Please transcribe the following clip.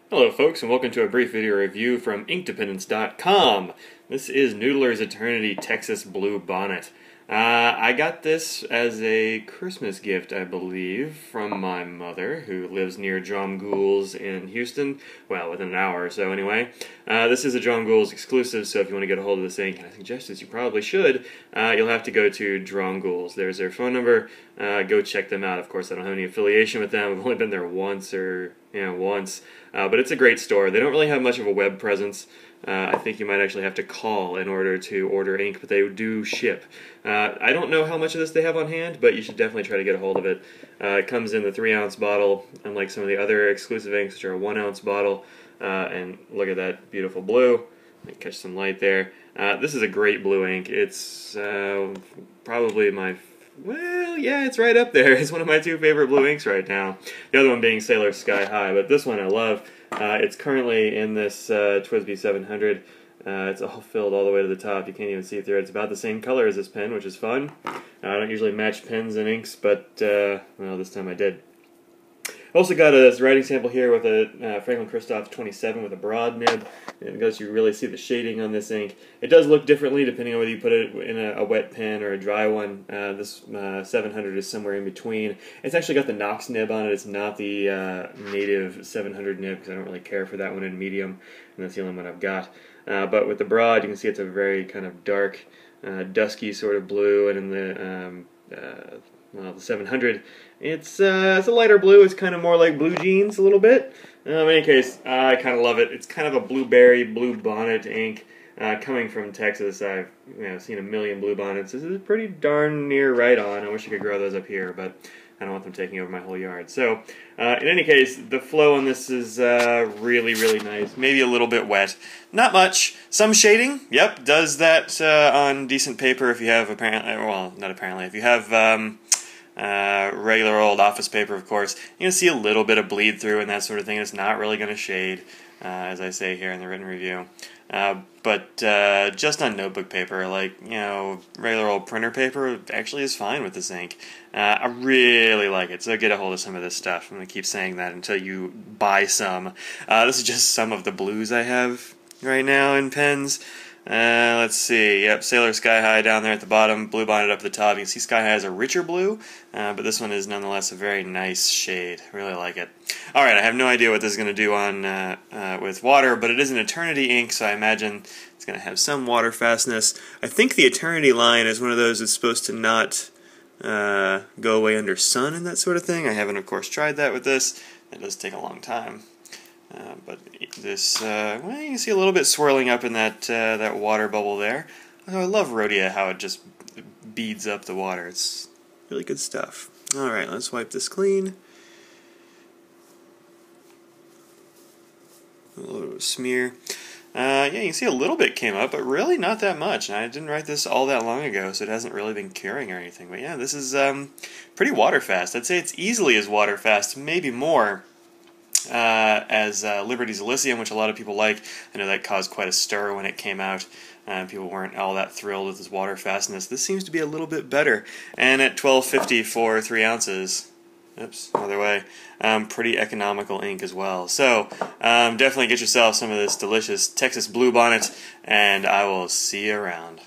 Hello folks, and welcome to a brief video review from InkDependence.com. This is Noodler's Eternity Texas Blue Bonnet. I got this as a Christmas gift, I believe, from my mother, who lives near John Gould's in Houston. Well, within an hour or so anyway. This is a John Gould's exclusive, so if you want to get a hold of this ink, and I suggest as you probably should, you'll have to go to John Gould's. There's their phone number. Go check them out. Of course, I don't have any affiliation with them. I've only been there once, but it's a great store. They don't really have much of a web presence. I think you might actually have to call in order to order ink, but they do ship. I don't know how much of this they have on hand, but you should definitely try to get a hold of it. It comes in the 3-ounce bottle, unlike some of the other exclusive inks, which are a 1-ounce bottle. And look at that beautiful blue. Let me catch some light there. This is a great blue ink. It's probably it's right up there. It's one of my two favorite blue inks right now. The other one being Sailor Sky High, but this one I love. It's currently in this TWSBI 700. It's all filled all the way to the top. You can't even see through it. It's about the same color as this pen, which is fun. I don't usually match pens and inks, but well, this time I did. Also got a writing sample here with a Franklin Christoph 27 with a broad nib. It goes, you really see the shading on this ink. It does look differently depending on whether you put it in a wet pen or a dry one. This 700 is somewhere in between. It's actually got the Knox nib on it. It's not the native 700 nib because I don't really care for that one in medium, and that's the only one I've got. But with the broad, you can see it's a very kind of dark, dusky sort of blue, and in the the 700, it's a lighter blue. It's kind of more like blue jeans a little bit. In any case, I kind of love it. It's kind of a blueberry blue bonnet ink. Coming from Texas, I've seen a million blue bonnets. This is pretty darn near right on. I wish I could grow those up here, but I don't want them taking over my whole yard. So, in any case, the flow on this is really, really nice. Maybe a little bit wet. Not much. Some shading. Yep, does that on decent paper if you have if you have regular old office paper, of course. You're going to see a little bit of bleed through and that sort of thing. It's not really going to shade, as I say here in the written review. But just on notebook paper, like, regular old printer paper, actually is fine with this ink. I really like it, so get a hold of some of this stuff. I'm going to keep saying that until you buy some. This is just some of the blues I have right now in pens. Let's see, yep, Sailor Sky High down there at the bottom, Blue Bonnet up at the top. You can see Sky High has a richer blue, but this one is nonetheless a very nice shade. Really like it. Alright, I have no idea what this is going to do on with water, but it is an Eternity ink, so I imagine it's going to have some water fastness. I think the Eternity line is one of those that's supposed to not go away under sun and that sort of thing. I haven't, of course, tried that with this. It does take a long time. But this, well, you can see a little bit swirling up in that that water bubble there. I love Rhodia, how it just beads up the water. It's really good stuff. Alright, let's wipe this clean. A little smear. Yeah, you can see a little bit came up, but really not that much. And I didn't write this all that long ago, so it hasn't really been curing or anything. But yeah, this is pretty water fast. I'd say it's easily as water fast, maybe more. As Liberty's Elysium, which a lot of people like. I know that caused quite a stir when it came out. People weren't all that thrilled with its water fastness. This seems to be a little bit better. And at $12.50 for 3 ounces, oops, other way, pretty economical ink as well. So, definitely get yourself some of this delicious Texas Blue Bonnet, and I will see you around.